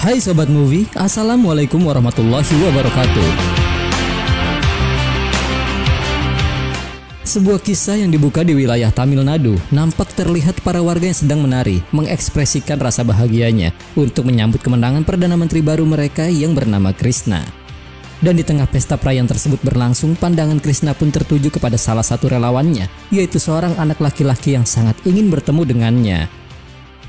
Hai Sobat Movie, Assalamualaikum warahmatullahi wabarakatuh. Sebuah kisah yang dibuka di wilayah Tamil Nadu, nampak terlihat para warga yang sedang menari, mengekspresikan rasa bahagianya untuk menyambut kemenangan Perdana Menteri baru mereka yang bernama Krishna. Dan di tengah pesta perayaan tersebut berlangsung, pandangan Krishna pun tertuju kepada salah satu relawannya, yaitu seorang anak laki-laki yang sangat ingin bertemu dengannya.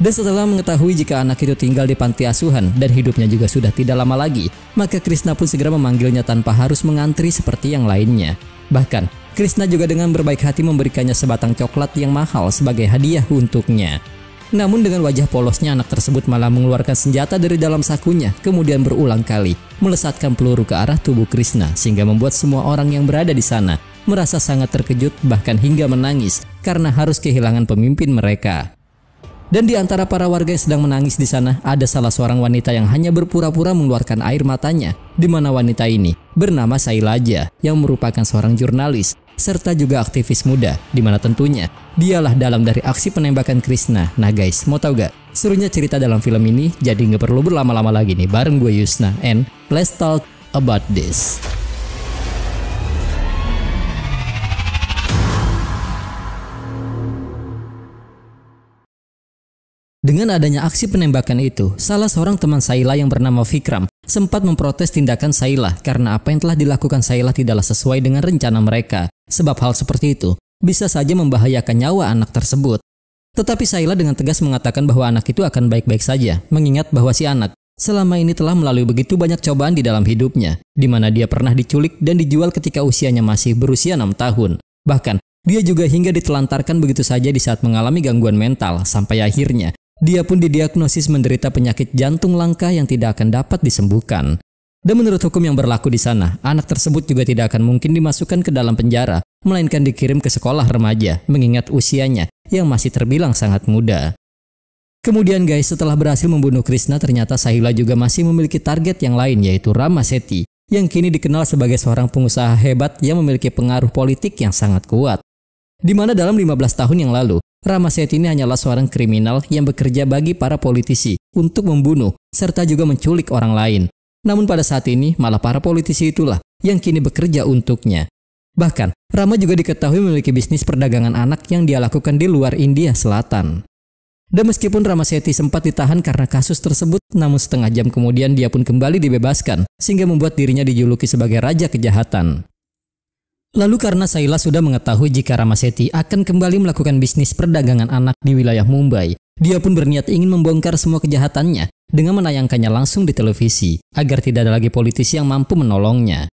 Dan setelah mengetahui jika anak itu tinggal di panti asuhan dan hidupnya juga sudah tidak lama lagi, maka Krishna pun segera memanggilnya tanpa harus mengantri seperti yang lainnya. Bahkan, Krishna juga dengan berbaik hati memberikannya sebatang coklat yang mahal sebagai hadiah untuknya. Namun dengan wajah polosnya, anak tersebut malah mengeluarkan senjata dari dalam sakunya, kemudian berulang kali melesatkan peluru ke arah tubuh Krishna, sehingga membuat semua orang yang berada di sana merasa sangat terkejut, bahkan hingga menangis karena harus kehilangan pemimpin mereka. Dan di antara para warga yang sedang menangis di sana, ada salah seorang wanita yang hanya berpura-pura mengeluarkan air matanya, di mana wanita ini bernama Sailaja, yang merupakan seorang jurnalis serta juga aktivis muda, di mana tentunya dialah dalang dari aksi penembakan Krishna. Nah guys, mau tahu gak serunya cerita dalam film ini? Jadi nggak perlu berlama-lama lagi nih, bareng gue Yusna, and let's talk about this. Dengan adanya aksi penembakan itu, salah seorang teman Saila yang bernama Vikram sempat memprotes tindakan Saila karena apa yang telah dilakukan Saila tidaklah sesuai dengan rencana mereka. Sebab hal seperti itu bisa saja membahayakan nyawa anak tersebut. Tetapi Saila dengan tegas mengatakan bahwa anak itu akan baik-baik saja, mengingat bahwa si anak selama ini telah melalui begitu banyak cobaan di dalam hidupnya, di mana dia pernah diculik dan dijual ketika usianya masih berusia 6 tahun. Bahkan, dia juga hingga ditelantarkan begitu saja di saat mengalami gangguan mental, sampai akhirnya dia pun didiagnosis menderita penyakit jantung langka yang tidak akan dapat disembuhkan. Dan menurut hukum yang berlaku di sana, anak tersebut juga tidak akan mungkin dimasukkan ke dalam penjara, melainkan dikirim ke sekolah remaja, mengingat usianya yang masih terbilang sangat muda. Kemudian guys, setelah berhasil membunuh Krishna, ternyata Saila juga masih memiliki target yang lain, yaitu Rama Sethi, yang kini dikenal sebagai seorang pengusaha hebat yang memiliki pengaruh politik yang sangat kuat. Di mana dalam 15 tahun yang lalu, Rama Sethi ini hanyalah seorang kriminal yang bekerja bagi para politisi untuk membunuh serta juga menculik orang lain. Namun pada saat ini malah para politisi itulah yang kini bekerja untuknya. Bahkan Rama juga diketahui memiliki bisnis perdagangan anak yang dia lakukan di luar India Selatan. Dan meskipun Rama Sethi sempat ditahan karena kasus tersebut, namun setengah jam kemudian dia pun kembali dibebaskan sehingga membuat dirinya dijuluki sebagai Raja Kejahatan. Lalu karena Saila sudah mengetahui jika Rama Sethi akan kembali melakukan bisnis perdagangan anak di wilayah Mumbai, dia pun berniat ingin membongkar semua kejahatannya dengan menayangkannya langsung di televisi, agar tidak ada lagi politisi yang mampu menolongnya.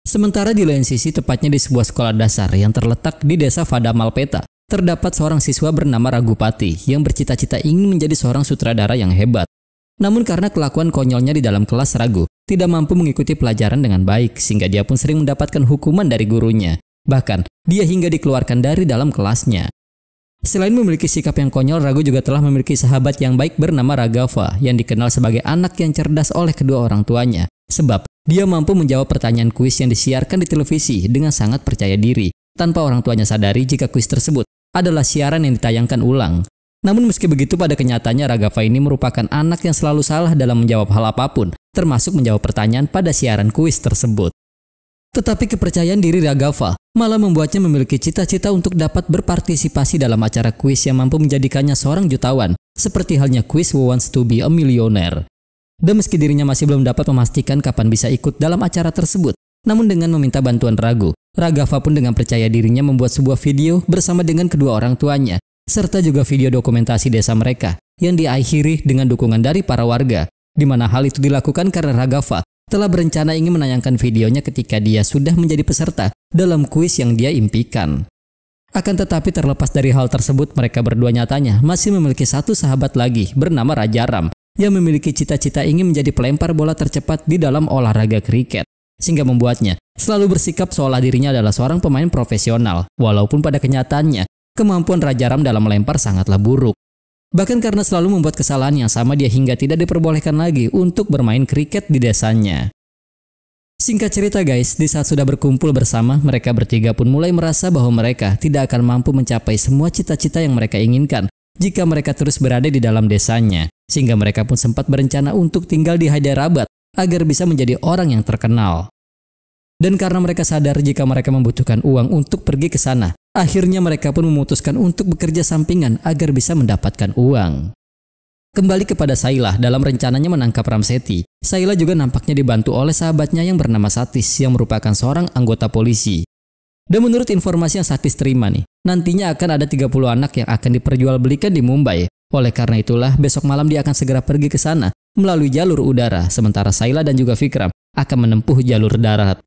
Sementara di lain sisi, tepatnya di sebuah sekolah dasar yang terletak di desa Vadamalpeta, terdapat seorang siswa bernama Ragupati yang bercita-cita ingin menjadi seorang sutradara yang hebat. Namun karena kelakuan konyolnya di dalam kelas, Ragu tidak mampu mengikuti pelajaran dengan baik, sehingga dia pun sering mendapatkan hukuman dari gurunya. Bahkan, dia hingga dikeluarkan dari dalam kelasnya. Selain memiliki sikap yang konyol, Ragu juga telah memiliki sahabat yang baik bernama Raghava, yang dikenal sebagai anak yang cerdas oleh kedua orang tuanya. Sebab, dia mampu menjawab pertanyaan kuis yang disiarkan di televisi dengan sangat percaya diri, tanpa orang tuanya sadari jika kuis tersebut adalah siaran yang ditayangkan ulang. Namun meski begitu, pada kenyataannya Raghava ini merupakan anak yang selalu salah dalam menjawab hal apapun, termasuk menjawab pertanyaan pada siaran kuis tersebut. Tetapi kepercayaan diri Raghava malah membuatnya memiliki cita-cita untuk dapat berpartisipasi dalam acara kuis yang mampu menjadikannya seorang jutawan, seperti halnya kuis Who Wants to Be a Millionaire. Dan meski dirinya masih belum dapat memastikan kapan bisa ikut dalam acara tersebut, namun dengan meminta bantuan Ragu, Raghava pun dengan percaya dirinya membuat sebuah video bersama dengan kedua orang tuanya, serta juga video dokumentasi desa mereka yang diakhiri dengan dukungan dari para warga, di mana hal itu dilakukan karena Raghava telah berencana ingin menayangkan videonya ketika dia sudah menjadi peserta dalam kuis yang dia impikan. Akan tetapi terlepas dari hal tersebut, mereka berdua nyatanya masih memiliki satu sahabat lagi bernama Rajaram yang memiliki cita-cita ingin menjadi pelempar bola tercepat di dalam olahraga kriket, sehingga membuatnya selalu bersikap seolah dirinya adalah seorang pemain profesional, walaupun pada kenyataannya kemampuan Rajaram dalam melempar sangatlah buruk. Bahkan karena selalu membuat kesalahan yang sama, dia hingga tidak diperbolehkan lagi untuk bermain kriket di desanya. Singkat cerita guys, di saat sudah berkumpul bersama, mereka bertiga pun mulai merasa bahwa mereka tidak akan mampu mencapai semua cita-cita yang mereka inginkan jika mereka terus berada di dalam desanya. sehingga mereka pun sempat berencana untuk tinggal di Hyderabad agar bisa menjadi orang yang terkenal. Dan karena mereka sadar jika mereka membutuhkan uang untuk pergi ke sana, akhirnya mereka pun memutuskan untuk bekerja sampingan agar bisa mendapatkan uang. Kembali kepada Sailah dalam rencananya menangkap Ramsetti, Sailah juga nampaknya dibantu oleh sahabatnya yang bernama Satis yang merupakan seorang anggota polisi. Dan menurut informasi yang Satis terima nih, nantinya akan ada 30 anak yang akan diperjualbelikan di Mumbai. Oleh karena itulah besok malam dia akan segera pergi ke sana melalui jalur udara, sementara Sailah dan juga Vikram akan menempuh jalur darat.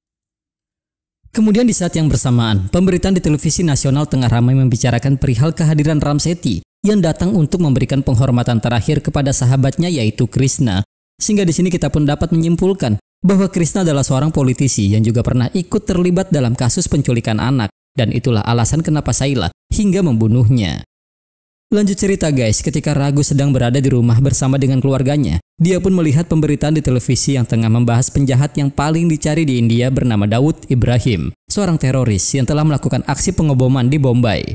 Kemudian di saat yang bersamaan, pemberitaan di televisi nasional tengah ramai membicarakan perihal kehadiran Ramsetti yang datang untuk memberikan penghormatan terakhir kepada sahabatnya yaitu Krishna. Sehingga di sini kita pun dapat menyimpulkan bahwa Krishna adalah seorang politisi yang juga pernah ikut terlibat dalam kasus penculikan anak, dan itulah alasan kenapa Sailah hingga membunuhnya. Lanjut cerita guys, ketika Raghu sedang berada di rumah bersama dengan keluarganya, dia pun melihat pemberitaan di televisi yang tengah membahas penjahat yang paling dicari di India bernama Daud Ibrahim, seorang teroris yang telah melakukan aksi pengeboman di Bombay.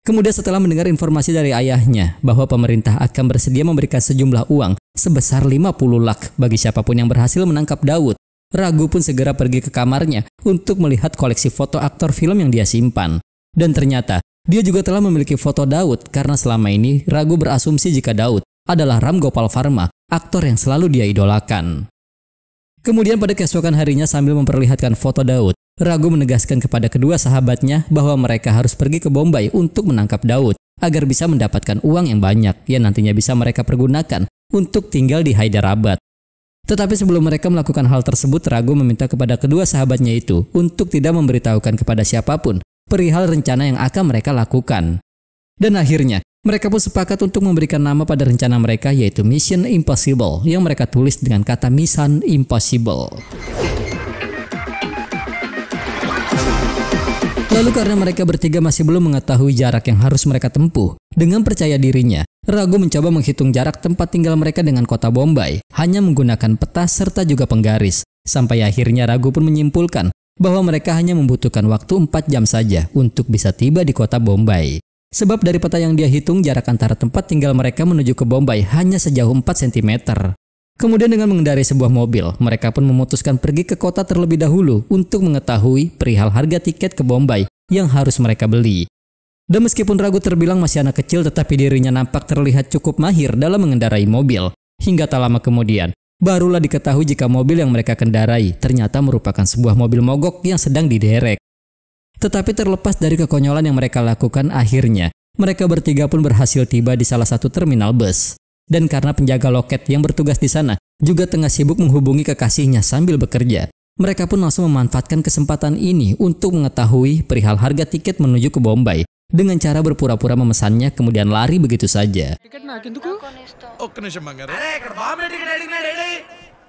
Kemudian setelah mendengar informasi dari ayahnya bahwa pemerintah akan bersedia memberikan sejumlah uang sebesar 50 lakh bagi siapapun yang berhasil menangkap Daud, Raghu pun segera pergi ke kamarnya untuk melihat koleksi foto aktor film yang dia simpan. Dan ternyata dia juga telah memiliki foto Daud karena selama ini Raghu berasumsi jika Daud adalah Ram Gopal Varma, aktor yang selalu dia idolakan. Kemudian pada keesokan harinya sambil memperlihatkan foto Daud, Raghu menegaskan kepada kedua sahabatnya bahwa mereka harus pergi ke Bombay untuk menangkap Daud agar bisa mendapatkan uang yang banyak yang nantinya bisa mereka pergunakan untuk tinggal di Hyderabad. Tetapi sebelum mereka melakukan hal tersebut, Raghu meminta kepada kedua sahabatnya itu untuk tidak memberitahukan kepada siapapun perihal rencana yang akan mereka lakukan. Dan akhirnya, mereka pun sepakat untuk memberikan nama pada rencana mereka yaitu Mission Impossible yang mereka tulis dengan kata Mission Impossible. Lalu karena mereka bertiga masih belum mengetahui jarak yang harus mereka tempuh, dengan percaya dirinya, Raghu mencoba menghitung jarak tempat tinggal mereka dengan kota Bombay, hanya menggunakan peta serta juga penggaris. Sampai akhirnya Raghu pun menyimpulkan bahwa mereka hanya membutuhkan waktu 4 jam saja untuk bisa tiba di kota Bombay. Sebab dari peta yang dia hitung, jarak antara tempat tinggal mereka menuju ke Bombay hanya sejauh 4 cm. Kemudian dengan mengendarai sebuah mobil, mereka pun memutuskan pergi ke kota terlebih dahulu untuk mengetahui perihal harga tiket ke Bombay yang harus mereka beli. Dan meskipun Raghu terbilang masih anak kecil, tetapi dirinya nampak terlihat cukup mahir dalam mengendarai mobil. Hingga tak lama kemudian, barulah diketahui jika mobil yang mereka kendarai ternyata merupakan sebuah mobil mogok yang sedang diderek. Tetapi terlepas dari kekonyolan yang mereka lakukan, akhirnya mereka bertiga pun berhasil tiba di salah satu terminal bus. Dan karena penjaga loket yang bertugas di sana juga tengah sibuk menghubungi kekasihnya sambil bekerja, mereka pun langsung memanfaatkan kesempatan ini untuk mengetahui perihal harga tiket menuju ke Bombay dengan cara berpura-pura memesannya kemudian lari begitu saja.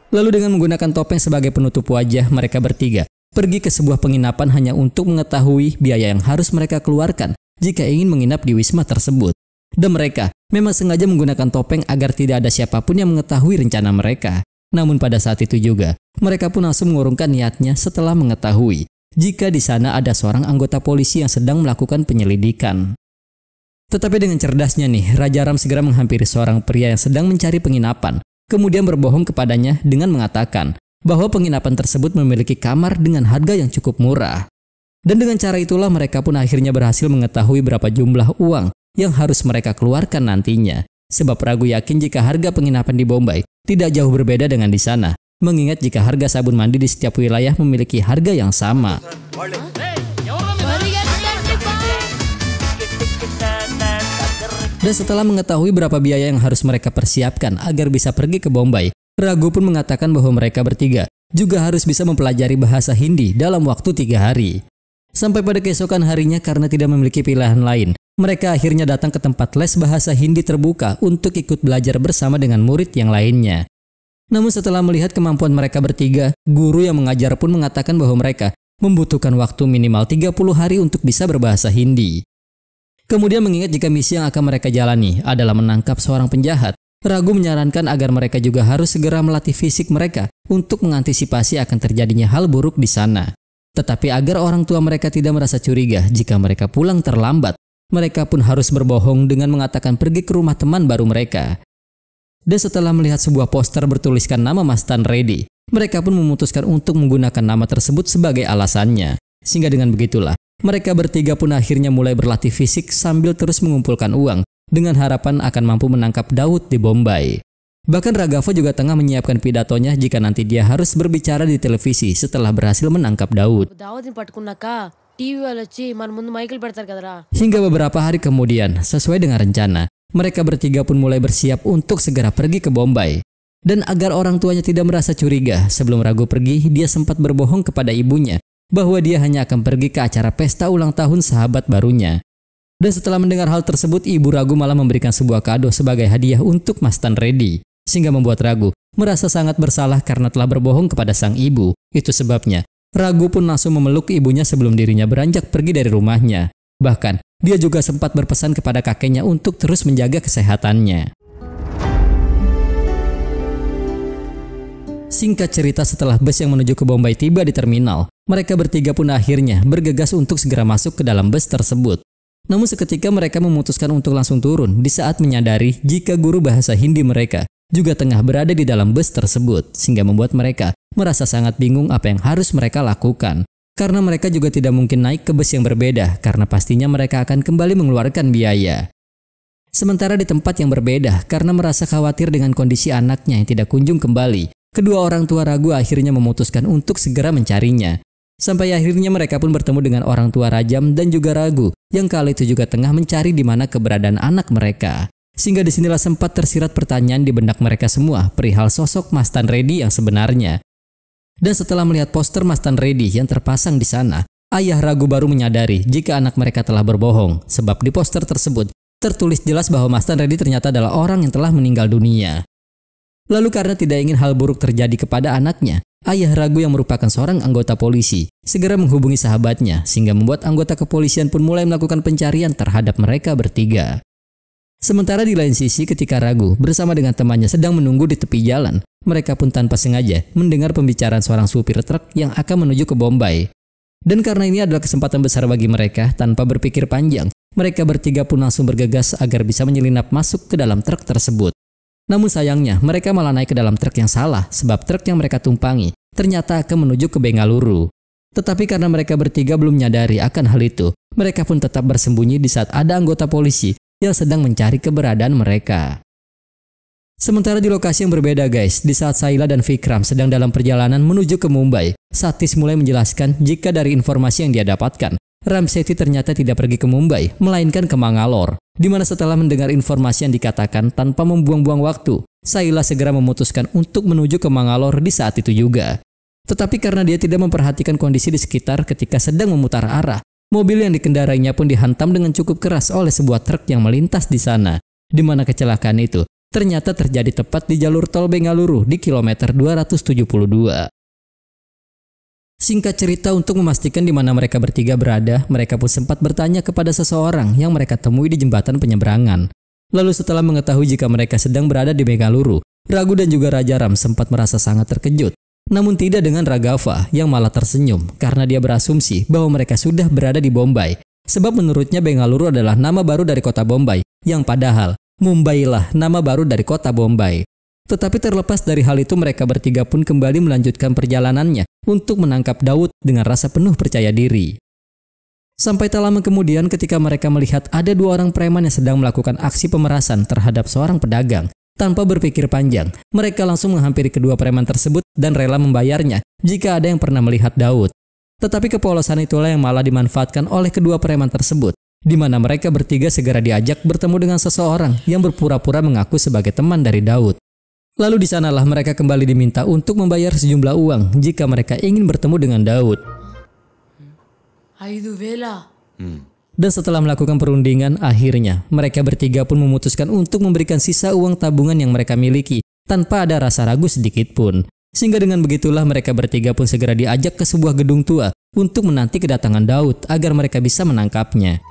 Lalu dengan menggunakan topeng sebagai penutup wajah, mereka bertiga pergi ke sebuah penginapan hanya untuk mengetahui biaya yang harus mereka keluarkan jika ingin menginap di wisma tersebut. Dan mereka memang sengaja menggunakan topeng agar tidak ada siapapun yang mengetahui rencana mereka. Namun pada saat itu juga, mereka pun langsung mengurungkan niatnya setelah mengetahui jika di sana ada seorang anggota polisi yang sedang melakukan penyelidikan. Tetapi dengan cerdasnya nih, Raja Ram segera menghampiri seorang pria yang sedang mencari penginapan, kemudian berbohong kepadanya dengan mengatakan bahwa penginapan tersebut memiliki kamar dengan harga yang cukup murah. Dan dengan cara itulah mereka pun akhirnya berhasil mengetahui berapa jumlah uang yang harus mereka keluarkan nantinya. Sebab Raghu yakin jika harga penginapan di Bombay tidak jauh berbeda dengan di sana, mengingat jika harga sabun mandi di setiap wilayah memiliki harga yang sama. Dan setelah mengetahui berapa biaya yang harus mereka persiapkan agar bisa pergi ke Bombay, Raghu pun mengatakan bahwa mereka bertiga juga harus bisa mempelajari bahasa Hindi dalam waktu 3 hari. Sampai pada keesokan harinya karena tidak memiliki pilihan lain, mereka akhirnya datang ke tempat les bahasa Hindi terbuka untuk ikut belajar bersama dengan murid yang lainnya. Namun setelah melihat kemampuan mereka bertiga, guru yang mengajar pun mengatakan bahwa mereka membutuhkan waktu minimal 30 hari untuk bisa berbahasa Hindi. Kemudian mengingat jika misi yang akan mereka jalani adalah menangkap seorang penjahat, Raghu menyarankan agar mereka juga harus segera melatih fisik mereka untuk mengantisipasi akan terjadinya hal buruk di sana. Tetapi agar orang tua mereka tidak merasa curiga jika mereka pulang terlambat, mereka pun harus berbohong dengan mengatakan pergi ke rumah teman baru mereka. Dan setelah melihat sebuah poster bertuliskan nama Mastan Reddy, mereka pun memutuskan untuk menggunakan nama tersebut sebagai alasannya. Sehingga dengan begitulah, mereka bertiga pun akhirnya mulai berlatih fisik sambil terus mengumpulkan uang dengan harapan akan mampu menangkap Daud di Bombay. Bahkan Raghav juga tengah menyiapkan pidatonya jika nanti dia harus berbicara di televisi setelah berhasil menangkap Daud. Hingga beberapa hari kemudian, sesuai dengan rencana, mereka bertiga pun mulai bersiap untuk segera pergi ke Bombay. Dan agar orang tuanya tidak merasa curiga, sebelum Raghu pergi, dia sempat berbohong kepada ibunya bahwa dia hanya akan pergi ke acara pesta ulang tahun sahabat barunya. Dan setelah mendengar hal tersebut, ibu Raghu malah memberikan sebuah kado sebagai hadiah untuk Mastan Reddy, sehingga membuat Raghu merasa sangat bersalah karena telah berbohong kepada sang ibu. Itu sebabnya Raghu pun langsung memeluk ibunya sebelum dirinya beranjak pergi dari rumahnya. Bahkan, dia juga sempat berpesan kepada kakeknya untuk terus menjaga kesehatannya. Singkat cerita, setelah bus yang menuju ke Bombay tiba di terminal, mereka bertiga pun akhirnya bergegas untuk segera masuk ke dalam bus tersebut. Namun seketika mereka memutuskan untuk langsung turun di saat menyadari jika guru bahasa Hindi mereka juga tengah berada di dalam bus tersebut, sehingga membuat mereka merasa sangat bingung apa yang harus mereka lakukan. Karena mereka juga tidak mungkin naik ke bus yang berbeda, karena pastinya mereka akan kembali mengeluarkan biaya. Sementara di tempat yang berbeda, karena merasa khawatir dengan kondisi anaknya yang tidak kunjung kembali, kedua orang tua Raghu akhirnya memutuskan untuk segera mencarinya. Sampai akhirnya mereka pun bertemu dengan orang tua Rajam dan juga Raghu, yang kali itu juga tengah mencari di mana keberadaan anak mereka. Sehingga disinilah sempat tersirat pertanyaan di benak mereka semua perihal sosok Mastan Reddy yang sebenarnya. Dan setelah melihat poster Mastan Reddy yang terpasang di sana, ayah Raghu baru menyadari jika anak mereka telah berbohong, sebab di poster tersebut tertulis jelas bahwa Mastan Reddy ternyata adalah orang yang telah meninggal dunia. Lalu karena tidak ingin hal buruk terjadi kepada anaknya, ayah Raghu yang merupakan seorang anggota polisi segera menghubungi sahabatnya, sehingga membuat anggota kepolisian pun mulai melakukan pencarian terhadap mereka bertiga. Sementara di lain sisi, ketika Raghu bersama dengan temannya sedang menunggu di tepi jalan, mereka pun tanpa sengaja mendengar pembicaraan seorang supir truk yang akan menuju ke Bombay. Dan karena ini adalah kesempatan besar bagi mereka, tanpa berpikir panjang, mereka bertiga pun langsung bergegas agar bisa menyelinap masuk ke dalam truk tersebut. Namun sayangnya, mereka malah naik ke dalam truk yang salah, sebab truk yang mereka tumpangi ternyata akan menuju ke Bengaluru. Tetapi karena mereka bertiga belum menyadari akan hal itu, mereka pun tetap bersembunyi di saat ada anggota polisi yang sedang mencari keberadaan mereka. Sementara di lokasi yang berbeda guys, di saat Saila dan Vikram sedang dalam perjalanan menuju ke Mumbai, Satish mulai menjelaskan jika dari informasi yang dia dapatkan, Ram Sethi ternyata tidak pergi ke Mumbai, melainkan ke Mangalore. Di mana setelah mendengar informasi yang dikatakan tanpa membuang-buang waktu, Saila segera memutuskan untuk menuju ke Mangalore di saat itu juga. Tetapi karena dia tidak memperhatikan kondisi di sekitar ketika sedang memutar arah, mobil yang dikendarainya pun dihantam dengan cukup keras oleh sebuah truk yang melintas di sana. Di mana kecelakaan itu ternyata terjadi tepat di jalur tol Bengaluru di kilometer 272. Singkat cerita, untuk memastikan di mana mereka bertiga berada, mereka pun sempat bertanya kepada seseorang yang mereka temui di jembatan penyeberangan. Lalu setelah mengetahui jika mereka sedang berada di Bengaluru, Raghu dan juga Raja Ram sempat merasa sangat terkejut. Namun tidak dengan Raghava yang malah tersenyum karena dia berasumsi bahwa mereka sudah berada di Bombay. Sebab menurutnya Bengaluru adalah nama baru dari kota Bombay, yang padahal Mumbai lah nama baru dari kota Bombay. Tetapi terlepas dari hal itu, mereka bertiga pun kembali melanjutkan perjalanannya untuk menangkap Daud dengan rasa penuh percaya diri. Sampai tak lama kemudian ketika mereka melihat ada dua orang preman yang sedang melakukan aksi pemerasan terhadap seorang pedagang. Tanpa berpikir panjang, mereka langsung menghampiri kedua preman tersebut dan rela membayarnya jika ada yang pernah melihat Daud. Tetapi kepolosan itulah yang malah dimanfaatkan oleh kedua preman tersebut, di mana mereka bertiga segera diajak bertemu dengan seseorang yang berpura-pura mengaku sebagai teman dari Daud. Lalu di sanalah mereka kembali diminta untuk membayar sejumlah uang jika mereka ingin bertemu dengan Daud. Dan setelah melakukan perundingan, akhirnya mereka bertiga pun memutuskan untuk memberikan sisa uang tabungan yang mereka miliki tanpa ada rasa ragu sedikit pun. Sehingga dengan begitulah mereka bertiga pun segera diajak ke sebuah gedung tua untuk menanti kedatangan Daud agar mereka bisa menangkapnya.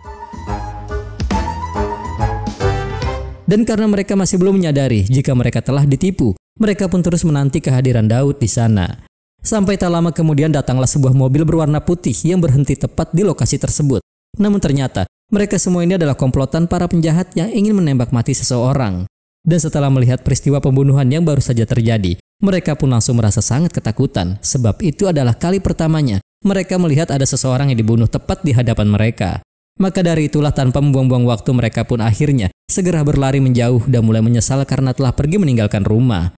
Dan karena mereka masih belum menyadari jika mereka telah ditipu, mereka pun terus menanti kehadiran Daud di sana. Sampai tak lama kemudian datanglah sebuah mobil berwarna putih yang berhenti tepat di lokasi tersebut. Namun ternyata mereka semua ini adalah komplotan para penjahat yang ingin menembak mati seseorang. Dan setelah melihat peristiwa pembunuhan yang baru saja terjadi, mereka pun langsung merasa sangat ketakutan sebab itu adalah kali pertamanya mereka melihat ada seseorang yang dibunuh tepat di hadapan mereka. Maka dari itulah tanpa membuang-buang waktu mereka pun akhirnya segera berlari menjauh dan mulai menyesal karena telah pergi meninggalkan rumah.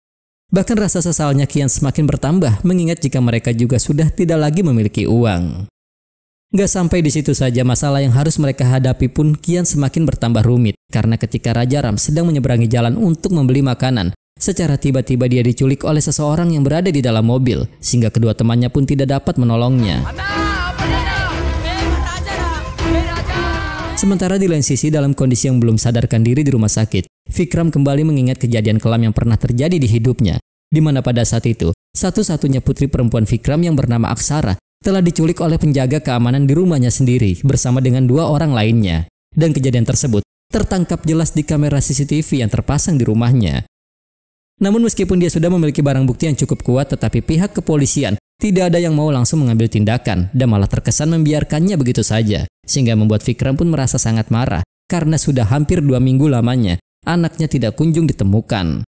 Bahkan rasa sesalnya kian semakin bertambah mengingat jika mereka juga sudah tidak lagi memiliki uang. Gak sampai di situ saja, masalah yang harus mereka hadapi pun kian semakin bertambah rumit karena ketika Raja Ram sedang menyeberangi jalan untuk membeli makanan, secara tiba-tiba dia diculik oleh seseorang yang berada di dalam mobil sehingga kedua temannya pun tidak dapat menolongnya. Sementara di lain sisi dalam kondisi yang belum sadarkan diri di rumah sakit, Vikram kembali mengingat kejadian kelam yang pernah terjadi di hidupnya, di mana pada saat itu satu-satunya putri perempuan Vikram yang bernama Aksara telah diculik oleh penjaga keamanan di rumahnya sendiri bersama dengan 2 orang lainnya. Dan kejadian tersebut tertangkap jelas di kamera CCTV yang terpasang di rumahnya. Namun meskipun dia sudah memiliki barang bukti yang cukup kuat, tetapi pihak kepolisian tidak ada yang mau langsung mengambil tindakan dan malah terkesan membiarkannya begitu saja. Sehingga membuat Vikram pun merasa sangat marah karena sudah hampir 2 minggu lamanya anaknya tidak kunjung ditemukan.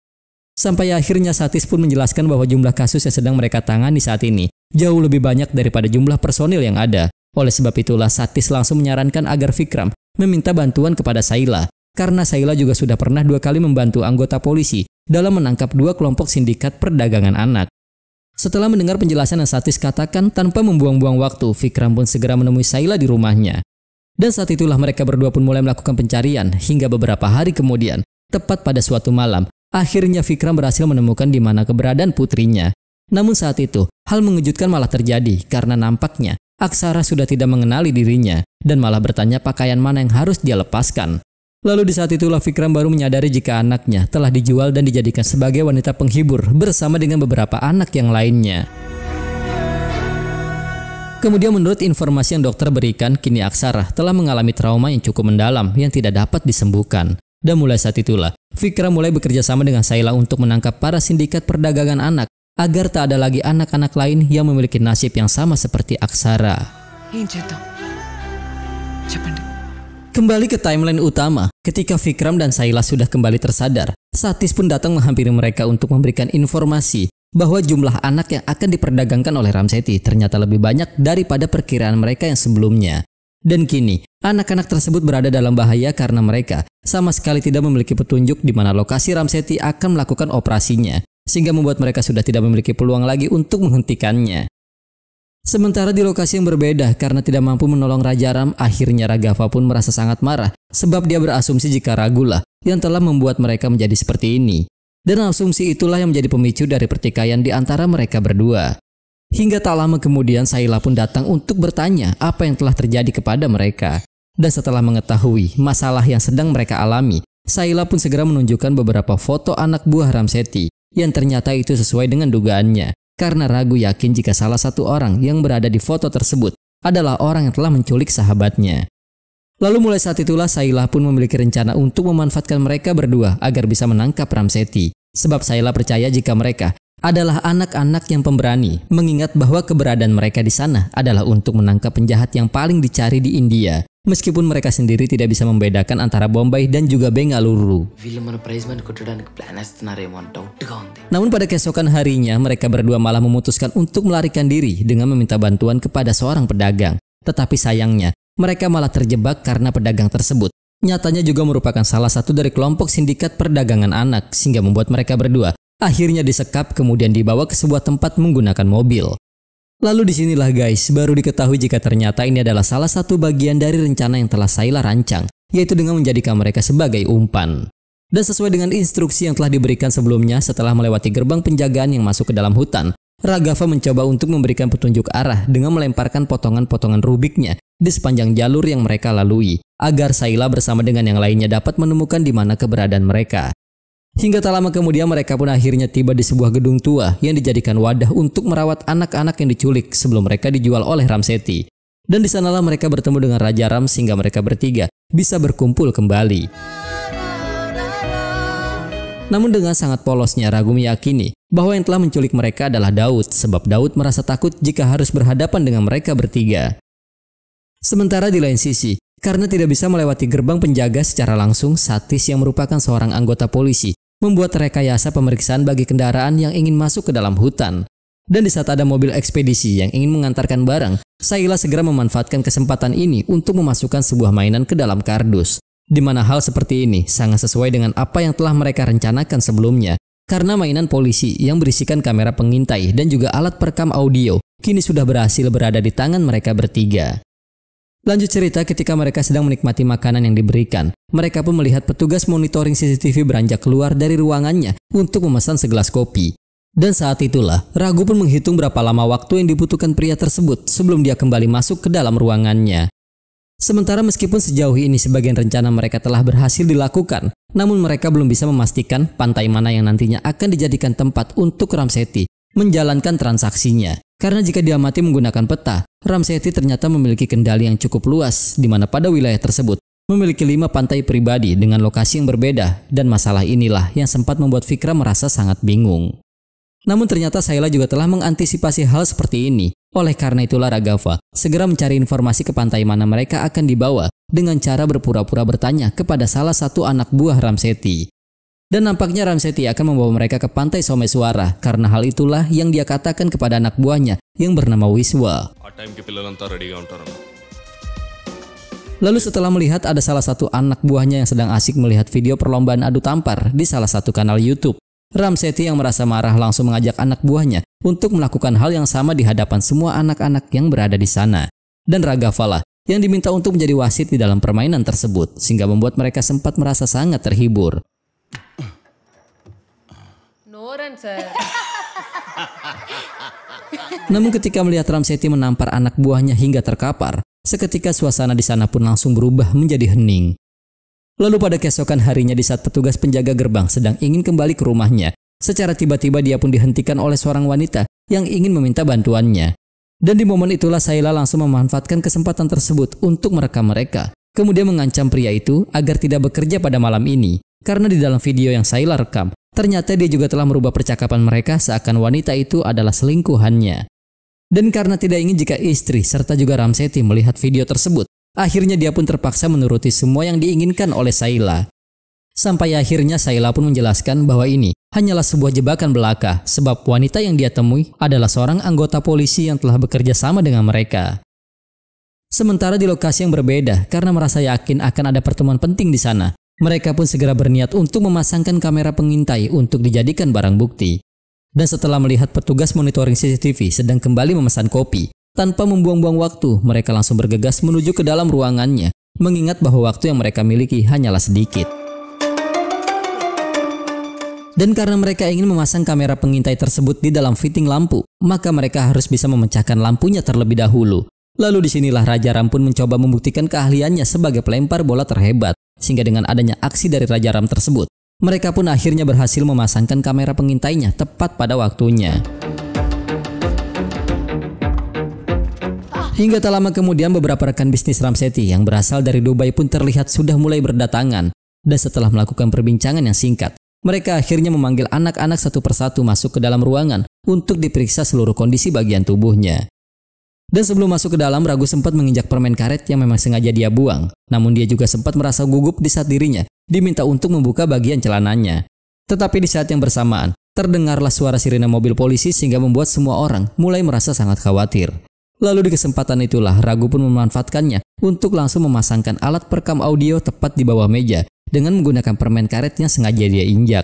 Sampai akhirnya Satis pun menjelaskan bahwa jumlah kasus yang sedang mereka tangani saat ini jauh lebih banyak daripada jumlah personil yang ada. Oleh sebab itulah Satis langsung menyarankan agar Vikram meminta bantuan kepada Saila. Karena Saila juga sudah pernah 2 kali membantu anggota polisi dalam menangkap 2 kelompok sindikat perdagangan anak. Setelah mendengar penjelasan yang Satis katakan, tanpa membuang-buang waktu, Vikram pun segera menemui Saila di rumahnya. Dan saat itulah mereka berdua pun mulai melakukan pencarian hingga beberapa hari kemudian, tepat pada suatu malam, akhirnya Vikram berhasil menemukan di mana keberadaan putrinya. Namun saat itu, hal mengejutkan malah terjadi karena nampaknya Aksara sudah tidak mengenali dirinya dan malah bertanya pakaian mana yang harus dia lepaskan. Lalu di saat itulah Vikram baru menyadari jika anaknya telah dijual dan dijadikan sebagai wanita penghibur bersama dengan beberapa anak yang lainnya. Kemudian menurut informasi yang dokter berikan, kini Aksara telah mengalami trauma yang cukup mendalam yang tidak dapat disembuhkan. Dan mulai saat itulah, Vikram mulai bekerja sama dengan Saila untuk menangkap para sindikat perdagangan anak agar tak ada lagi anak-anak lain yang memiliki nasib yang sama seperti Aksara. Kembali ke timeline utama, ketika Vikram dan Saila sudah kembali tersadar, Satis pun datang menghampiri mereka untuk memberikan informasi bahwa jumlah anak yang akan diperdagangkan oleh Ramseti ternyata lebih banyak daripada perkiraan mereka yang sebelumnya. Dan kini, anak-anak tersebut berada dalam bahaya karena mereka sama sekali tidak memiliki petunjuk di mana lokasi Ramseti akan melakukan operasinya, sehingga membuat mereka sudah tidak memiliki peluang lagi untuk menghentikannya. Sementara di lokasi yang berbeda, karena tidak mampu menolong Raja Ram, akhirnya Raghava pun merasa sangat marah sebab dia berasumsi jika Ragulah yang telah membuat mereka menjadi seperti ini. Dan asumsi itulah yang menjadi pemicu dari pertikaian di antara mereka berdua. Hingga tak lama kemudian Saila pun datang untuk bertanya apa yang telah terjadi kepada mereka. Dan setelah mengetahui masalah yang sedang mereka alami, Saila pun segera menunjukkan beberapa foto anak buah Ramseti yang ternyata itu sesuai dengan dugaannya. Karena ragu yakin jika salah satu orang yang berada di foto tersebut adalah orang yang telah menculik sahabatnya. Lalu mulai saat itulah Saila pun memiliki rencana untuk memanfaatkan mereka berdua agar bisa menangkap Ramseti. Sebab Saila percaya jika mereka adalah anak-anak yang pemberani, mengingat bahwa keberadaan mereka di sana adalah untuk menangkap penjahat yang paling dicari di India. Meskipun mereka sendiri tidak bisa membedakan antara Bombay dan juga Bengaluru. Namun pada keesokan harinya, mereka berdua malah memutuskan untuk melarikan diri dengan meminta bantuan kepada seorang pedagang. Tetapi sayangnya, mereka malah terjebak karena pedagang tersebut nyatanya juga merupakan salah satu dari kelompok sindikat perdagangan anak, sehingga membuat mereka berdua akhirnya disekap kemudian dibawa ke sebuah tempat menggunakan mobil. Lalu disinilah guys, baru diketahui jika ternyata ini adalah salah satu bagian dari rencana yang telah Saila rancang, yaitu dengan menjadikan mereka sebagai umpan. Dan sesuai dengan instruksi yang telah diberikan sebelumnya, setelah melewati gerbang penjagaan yang masuk ke dalam hutan, Raghava mencoba untuk memberikan petunjuk arah dengan melemparkan potongan-potongan Rubiknya di sepanjang jalur yang mereka lalui, agar Saila bersama dengan yang lainnya dapat menemukan di mana keberadaan mereka. Hingga tak lama kemudian mereka pun akhirnya tiba di sebuah gedung tua yang dijadikan wadah untuk merawat anak-anak yang diculik sebelum mereka dijual oleh Ramseti. Dan di sanalah mereka bertemu dengan Raja Ram sehingga mereka bertiga bisa berkumpul kembali. Namun dengan sangat polosnya Raghu meyakini bahwa yang telah menculik mereka adalah Daud, sebab Daud merasa takut jika harus berhadapan dengan mereka bertiga. Sementara di lain sisi, karena tidak bisa melewati gerbang penjaga secara langsung, Satis yang merupakan seorang anggota polisi membuat rekayasa pemeriksaan bagi kendaraan yang ingin masuk ke dalam hutan. Dan di saat ada mobil ekspedisi yang ingin mengantarkan barang, Sayla segera memanfaatkan kesempatan ini untuk memasukkan sebuah mainan ke dalam kardus. Di mana hal seperti ini sangat sesuai dengan apa yang telah mereka rencanakan sebelumnya. Karena mainan polisi yang berisikan kamera pengintai dan juga alat perekam audio kini sudah berhasil berada di tangan mereka bertiga. Lanjut cerita, ketika mereka sedang menikmati makanan yang diberikan, mereka pun melihat petugas monitoring CCTV beranjak keluar dari ruangannya untuk memesan segelas kopi. Dan saat itulah, Ragu pun menghitung berapa lama waktu yang dibutuhkan pria tersebut sebelum dia kembali masuk ke dalam ruangannya. Sementara meskipun sejauh ini sebagian rencana mereka telah berhasil dilakukan, namun mereka belum bisa memastikan pantai mana yang nantinya akan dijadikan tempat untuk Ramsetti menjalankan transaksinya. Karena jika diamati menggunakan peta, Ramsetti ternyata memiliki kendali yang cukup luas, di mana pada wilayah tersebut memiliki 5 pantai pribadi dengan lokasi yang berbeda, dan masalah inilah yang sempat membuat Vikram merasa sangat bingung. Namun ternyata Sayla juga telah mengantisipasi hal seperti ini. Oleh karena itulah Raghav segera mencari informasi ke pantai mana mereka akan dibawa dengan cara berpura-pura bertanya kepada salah satu anak buah Ramsetti. Dan nampaknya Ramsetti akan membawa mereka ke pantai Someswara karena hal itulah yang dia katakan kepada anak buahnya yang bernama Wiswa. Lalu setelah melihat ada salah satu anak buahnya yang sedang asik melihat video perlombaan adu tampar di salah satu kanal YouTube, Ramsetti yang merasa marah langsung mengajak anak buahnya untuk melakukan hal yang sama di hadapan semua anak-anak yang berada di sana. Dan Raghav lah yang diminta untuk menjadi wasit di dalam permainan tersebut, sehingga membuat mereka sempat merasa sangat terhibur. Namun ketika melihat Ramsetti menampar anak buahnya hingga terkapar, seketika suasana di sana pun langsung berubah menjadi hening. Lalu pada keesokan harinya di saat petugas penjaga gerbang sedang ingin kembali ke rumahnya, secara tiba-tiba dia pun dihentikan oleh seorang wanita yang ingin meminta bantuannya. Dan di momen itulah Sayla langsung memanfaatkan kesempatan tersebut untuk merekam mereka, kemudian mengancam pria itu agar tidak bekerja pada malam ini. Karena di dalam video yang Sayla rekam, ternyata dia juga telah merubah percakapan mereka seakan wanita itu adalah selingkuhannya. Dan karena tidak ingin jika istri serta juga Ramsetti melihat video tersebut, akhirnya dia pun terpaksa menuruti semua yang diinginkan oleh Sayla. Sampai akhirnya Sayla pun menjelaskan bahwa ini hanyalah sebuah jebakan belaka, sebab wanita yang dia temui adalah seorang anggota polisi yang telah bekerja sama dengan mereka. Sementara di lokasi yang berbeda, karena merasa yakin akan ada pertemuan penting di sana, mereka pun segera berniat untuk memasangkan kamera pengintai untuk dijadikan barang bukti. Dan setelah melihat petugas monitoring CCTV sedang kembali memesan kopi, tanpa membuang-buang waktu, mereka langsung bergegas menuju ke dalam ruangannya, mengingat bahwa waktu yang mereka miliki hanyalah sedikit. Dan karena mereka ingin memasang kamera pengintai tersebut di dalam fitting lampu, maka mereka harus bisa memecahkan lampunya terlebih dahulu. Lalu disinilah Raja Ram pun mencoba membuktikan keahliannya sebagai pelempar bola terhebat, sehingga dengan adanya aksi dari Raja Ram tersebut, mereka pun akhirnya berhasil memasangkan kamera pengintainya tepat pada waktunya. Hingga tak lama kemudian beberapa rekan bisnis Ramsetti yang berasal dari Dubai pun terlihat sudah mulai berdatangan. Dan setelah melakukan perbincangan yang singkat, mereka akhirnya memanggil anak-anak satu persatu masuk ke dalam ruangan untuk diperiksa seluruh kondisi bagian tubuhnya. Dan sebelum masuk ke dalam, Ragu sempat menginjak permen karet yang memang sengaja dia buang. Namun dia juga sempat merasa gugup di saat dirinya diminta untuk membuka bagian celananya. Tetapi di saat yang bersamaan, terdengarlah suara sirine mobil polisi sehingga membuat semua orang mulai merasa sangat khawatir. Lalu di kesempatan itulah Ragu pun memanfaatkannya untuk langsung memasangkan alat perekam audio tepat di bawah meja dengan menggunakan permen karet yang sengaja dia injak.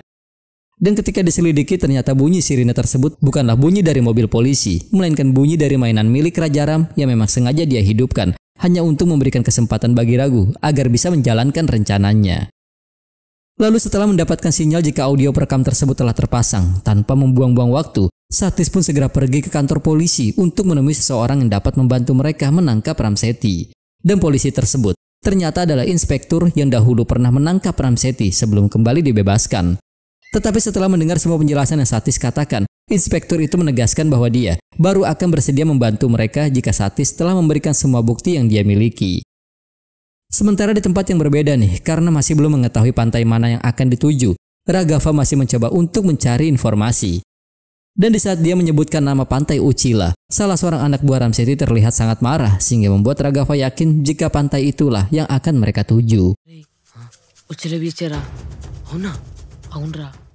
Dan ketika diselidiki ternyata bunyi sirine tersebut bukanlah bunyi dari mobil polisi, melainkan bunyi dari mainan milik Raja Ram yang memang sengaja dia hidupkan hanya untuk memberikan kesempatan bagi Ragu agar bisa menjalankan rencananya. Lalu setelah mendapatkan sinyal jika audio perekam tersebut telah terpasang, tanpa membuang-buang waktu, Satis pun segera pergi ke kantor polisi untuk menemui seseorang yang dapat membantu mereka menangkap Ramsetti. Dan polisi tersebut ternyata adalah inspektur yang dahulu pernah menangkap Ramsetti sebelum kembali dibebaskan. Tetapi setelah mendengar semua penjelasan yang Satis katakan, inspektur itu menegaskan bahwa dia baru akan bersedia membantu mereka jika Satis telah memberikan semua bukti yang dia miliki. Sementara di tempat yang berbeda nih, karena masih belum mengetahui pantai mana yang akan dituju, Raghav masih mencoba untuk mencari informasi. Dan di saat dia menyebutkan nama pantai Uchila, salah seorang anak buah Ramsetti terlihat sangat marah sehingga membuat Raghav yakin jika pantai itulah yang akan mereka tuju.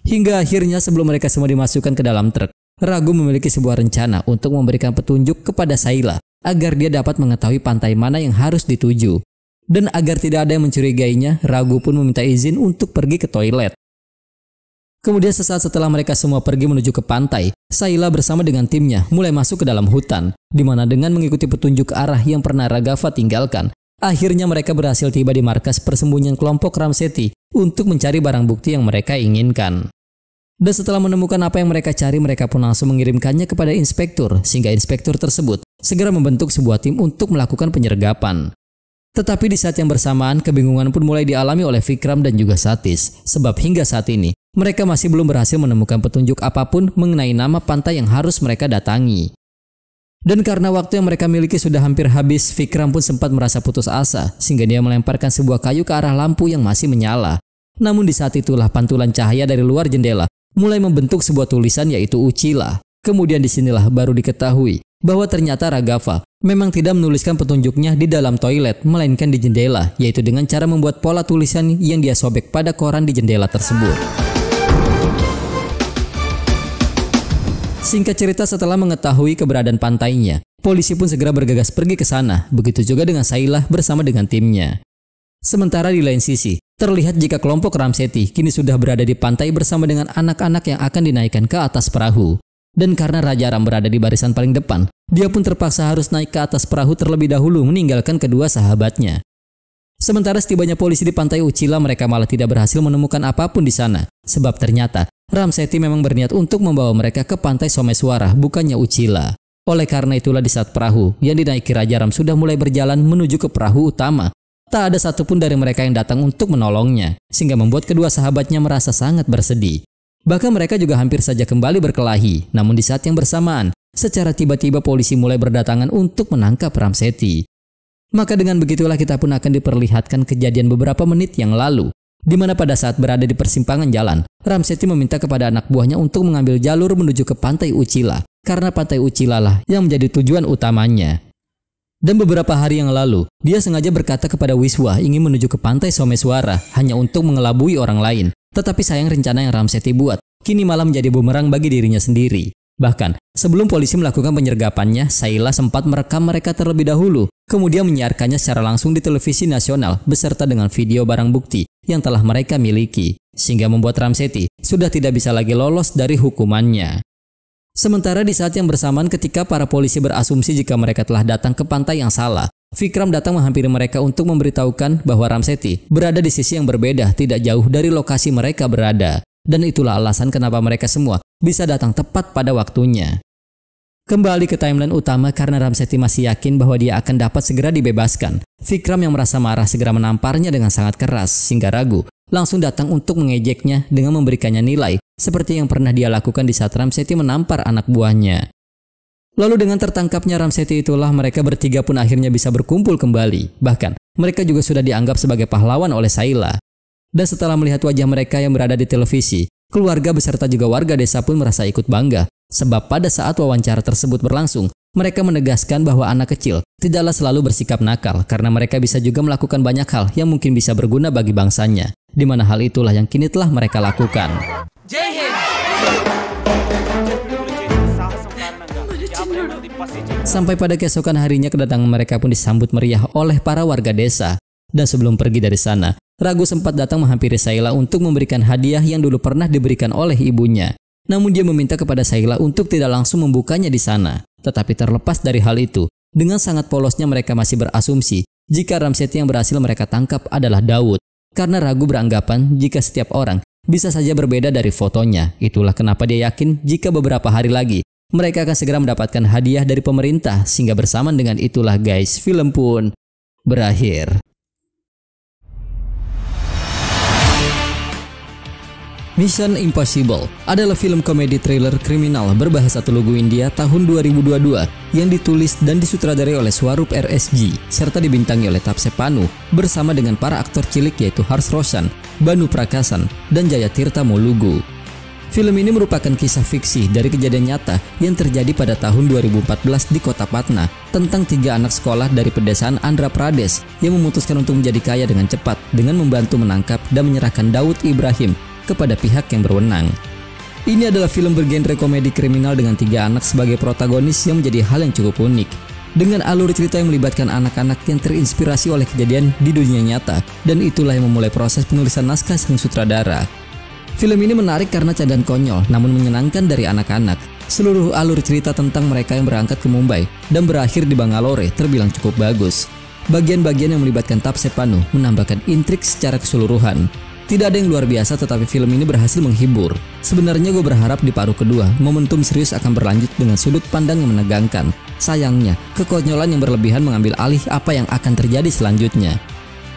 Hingga akhirnya sebelum mereka semua dimasukkan ke dalam truk, Ragu memiliki sebuah rencana untuk memberikan petunjuk kepada Sayla agar dia dapat mengetahui pantai mana yang harus dituju. Dan agar tidak ada yang mencurigainya, Ragu pun meminta izin untuk pergi ke toilet. Kemudian sesaat setelah mereka semua pergi menuju ke pantai, Sayla bersama dengan timnya mulai masuk ke dalam hutan, di mana dengan mengikuti petunjuk arah yang pernah Raghav tinggalkan, akhirnya mereka berhasil tiba di markas persembunyian kelompok Ramsetti untuk mencari barang bukti yang mereka inginkan. Dan setelah menemukan apa yang mereka cari, mereka pun langsung mengirimkannya kepada inspektur, sehingga inspektur tersebut segera membentuk sebuah tim untuk melakukan penyergapan. Tetapi di saat yang bersamaan, kebingungan pun mulai dialami oleh Vikram dan juga Satish, sebab hingga saat ini, mereka masih belum berhasil menemukan petunjuk apapun mengenai nama pantai yang harus mereka datangi. Dan karena waktu yang mereka miliki sudah hampir habis, Vikram pun sempat merasa putus asa, sehingga dia melemparkan sebuah kayu ke arah lampu yang masih menyala. Namun di saat itulah pantulan cahaya dari luar jendela mulai membentuk sebuah tulisan yaitu Uchila. Kemudian disinilah baru diketahui bahwa ternyata Raghav memang tidak menuliskan petunjuknya di dalam toilet, melainkan di jendela, yaitu dengan cara membuat pola tulisan yang dia sobek pada koran di jendela tersebut. Singkat cerita, setelah mengetahui keberadaan pantainya, polisi pun segera bergegas pergi ke sana, begitu juga dengan Sayla bersama dengan timnya. Sementara di lain sisi, terlihat jika kelompok Ramsetti kini sudah berada di pantai bersama dengan anak-anak yang akan dinaikkan ke atas perahu. Dan karena Raja Ram berada di barisan paling depan, dia pun terpaksa harus naik ke atas perahu terlebih dahulu meninggalkan kedua sahabatnya. Sementara setibanya polisi di pantai Uchila, mereka malah tidak berhasil menemukan apapun di sana, sebab ternyata Ramsetti memang berniat untuk membawa mereka ke pantai Someswara, bukannya Uchila. Oleh karena itulah di saat perahu yang dinaiki Raja Ram sudah mulai berjalan menuju ke perahu utama, tak ada satupun dari mereka yang datang untuk menolongnya, sehingga membuat kedua sahabatnya merasa sangat bersedih. Bahkan mereka juga hampir saja kembali berkelahi, namun di saat yang bersamaan, secara tiba-tiba polisi mulai berdatangan untuk menangkap Ramsetti. Maka dengan begitulah kita pun akan diperlihatkan kejadian beberapa menit yang lalu, di mana pada saat berada di persimpangan jalan, Ramsetti meminta kepada anak buahnya untuk mengambil jalur menuju ke pantai Uchila, karena pantai Uchila lah yang menjadi tujuan utamanya. Dan beberapa hari yang lalu, dia sengaja berkata kepada Wiswa ingin menuju ke pantai Someswara hanya untuk mengelabui orang lain. Tetapi sayang rencana yang Ramsetti buat, kini malah menjadi bumerang bagi dirinya sendiri. Bahkan, sebelum polisi melakukan penyergapannya, Sayla sempat merekam mereka terlebih dahulu, kemudian menyiarkannya secara langsung di televisi nasional beserta dengan video barang bukti yang telah mereka miliki, sehingga membuat Ramsetti sudah tidak bisa lagi lolos dari hukumannya. Sementara di saat yang bersamaan ketika para polisi berasumsi jika mereka telah datang ke pantai yang salah, Vikram datang menghampiri mereka untuk memberitahukan bahwa Ramsetti berada di sisi yang berbeda, tidak jauh dari lokasi mereka berada. Dan itulah alasan kenapa mereka semua bisa datang tepat pada waktunya. Kembali ke timeline utama, karena Ramsetti masih yakin bahwa dia akan dapat segera dibebaskan, Vikram yang merasa marah segera menamparnya dengan sangat keras, sehingga Ragu langsung datang untuk mengejeknya dengan memberikannya nilai seperti yang pernah dia lakukan di saat Ramsetti menampar anak buahnya. Lalu dengan tertangkapnya Ramsetti itulah mereka bertiga pun akhirnya bisa berkumpul kembali. Bahkan mereka juga sudah dianggap sebagai pahlawan oleh Sayla. Dan setelah melihat wajah mereka yang berada di televisi, keluarga beserta juga warga desa pun merasa ikut bangga. Sebab pada saat wawancara tersebut berlangsung, mereka menegaskan bahwa anak kecil tidaklah selalu bersikap nakal karena mereka bisa juga melakukan banyak hal yang mungkin bisa berguna bagi bangsanya. Di mana hal itulah yang kini telah mereka lakukan. Sampai pada keesokan harinya kedatangan mereka pun disambut meriah oleh para warga desa. Dan sebelum pergi dari sana, Ragu sempat datang menghampiri Sayla untuk memberikan hadiah yang dulu pernah diberikan oleh ibunya. Namun dia meminta kepada Sayla untuk tidak langsung membukanya di sana. Tetapi terlepas dari hal itu, dengan sangat polosnya mereka masih berasumsi jika Ramsetti yang berhasil mereka tangkap adalah Daud. Karena Ragu beranggapan jika setiap orang bisa saja berbeda dari fotonya. Itulah kenapa dia yakin jika beberapa hari lagi mereka akan segera mendapatkan hadiah dari pemerintah, sehingga bersamaan dengan itulah guys, film pun berakhir. Mission Impossible adalah film komedi thriller kriminal berbahasa Telugu India tahun 2022 yang ditulis dan disutradarai oleh Swaroop RSG serta dibintangi oleh Taapsee Pannu bersama dengan para aktor cilik yaitu Harsh Roshan, Banu Prakasan, dan Jayatirta Molugu. Film ini merupakan kisah fiksi dari kejadian nyata yang terjadi pada tahun 2014 di kota Patna tentang 3 anak sekolah dari pedesaan Andhra Pradesh yang memutuskan untuk menjadi kaya dengan cepat dengan membantu menangkap dan menyerahkan Daud Ibrahim kepada pihak yang berwenang. Ini adalah film bergenre komedi kriminal dengan 3 anak sebagai protagonis yang menjadi hal yang cukup unik. Dengan alur cerita yang melibatkan anak-anak yang terinspirasi oleh kejadian di dunia nyata, dan itulah yang memulai proses penulisan naskah sang sutradara. Film ini menarik karena cadan konyol namun menyenangkan dari anak-anak. Seluruh alur cerita tentang mereka yang berangkat ke Mumbai dan berakhir di Bangalore terbilang cukup bagus. Bagian-bagian yang melibatkan Taapsee Pannu menambahkan intrik secara keseluruhan. Tidak ada yang luar biasa, tetapi film ini berhasil menghibur. Sebenarnya gue berharap di paruh kedua, momentum serius akan berlanjut dengan sudut pandang yang menegangkan. Sayangnya, kekonyolan yang berlebihan mengambil alih apa yang akan terjadi selanjutnya.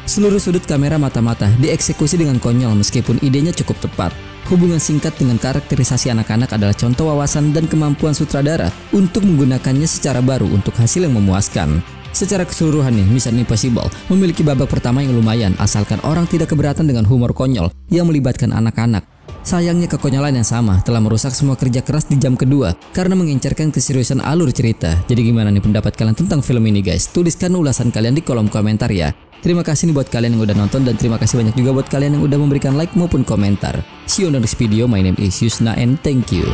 Seluruh sudut kamera mata-mata dieksekusi dengan konyol meskipun idenya cukup tepat. Hubungan singkat dengan karakterisasi anak-anak adalah contoh wawasan dan kemampuan sutradara untuk menggunakannya secara baru untuk hasil yang memuaskan. Secara keseluruhan nih, Mission Impossible memiliki babak pertama yang lumayan asalkan orang tidak keberatan dengan humor konyol yang melibatkan anak-anak. Sayangnya kekonyolan yang sama telah merusak semua kerja keras di jam kedua karena mengincarkan keseriusan alur cerita. Jadi gimana nih pendapat kalian tentang film ini guys? Tuliskan ulasan kalian di kolom komentar ya. Terima kasih nih buat kalian yang udah nonton dan terima kasih banyak juga buat kalian yang udah memberikan like maupun komentar. See you on the next video. My name is Yusna and thank you.